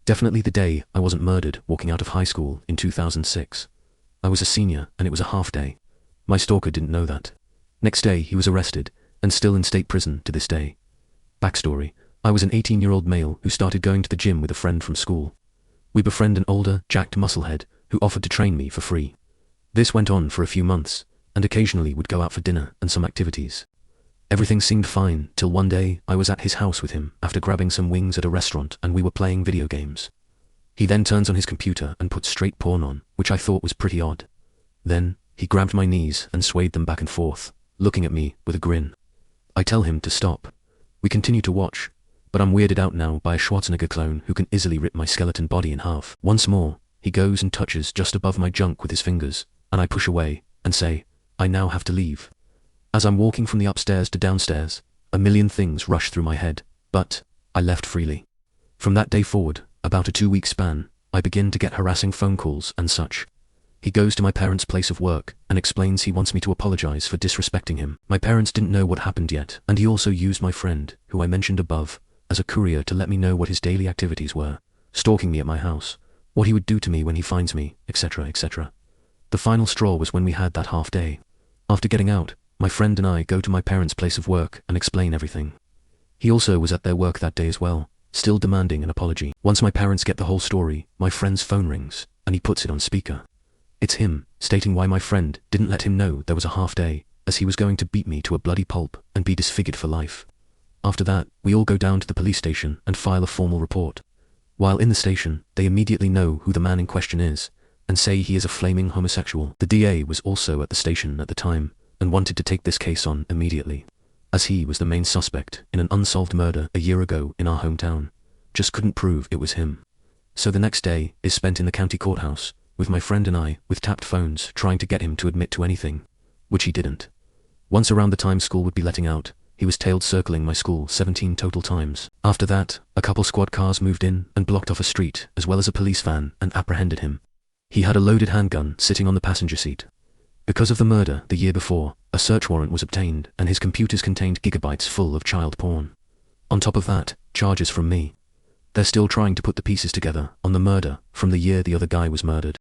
Definitely the day I wasn't murdered walking out of high school in 2006. I was a senior and it was a half day. My stalker didn't know that. Next day he was arrested and still in state prison to this day. Backstory: I was an 18-year-old male who started going to the gym with a friend from school. We befriended an older, jacked musclehead who offered to train me for free. This went on for a few months, and occasionally would go out for dinner and some activities. Everything seemed fine till one day I was at his house with him after grabbing some wings at a restaurant and we were playing video games. He then turns on his computer and puts straight porn on, which I thought was pretty odd. Then, he grabbed my knees and swayed them back and forth, looking at me with a grin. I tell him to stop. We continue to watch, but I'm weirded out now by a Schwarzenegger clone who can easily rip my skeleton body in half. Once more, he goes and touches just above my junk with his fingers, and I push away and say, I now have to leave. As I'm walking from the upstairs to downstairs, a million things rush through my head, but I left freely. From that day forward, about a 2-week span, I begin to get harassing phone calls and such. He goes to my parents' place of work and explains he wants me to apologize for disrespecting him. My parents didn't know what happened yet, and he also used my friend, who I mentioned above, as a courier to let me know what his daily activities were, stalking me at my house, what he would do to me when he finds me, etc., etc. The final straw was when we had that half day. After getting out, my friend and I go to my parents' place of work and explain everything. He also was at their work that day as well, still demanding an apology. Once my parents get the whole story, my friend's phone rings, and he puts it on speaker. It's him, stating why my friend didn't let him know there was a half day, as he was going to beat me to a bloody pulp and be disfigured for life. After that, we all go down to the police station and file a formal report. While in the station, they immediately know who the man in question is, and say he is a flaming homosexual. The DA was also at the station at the time, and wanted to take this case on immediately, as he was the main suspect in an unsolved murder a year ago in our hometown. Just couldn't prove it was him. So the next day is spent in the county courthouse, with my friend and I, with tapped phones, trying to get him to admit to anything, which he didn't. Once around the time school would be letting out, he was tailed circling my school 17 total times. After that, a couple squad cars moved in and blocked off a street, as well as a police van, and apprehended him. He had a loaded handgun sitting on the passenger seat. Because of the murder the year before, a search warrant was obtained and his computers contained gigabytes full of child porn. On top of that, charges from me. They're still trying to put the pieces together on the murder from the year the other guy was murdered.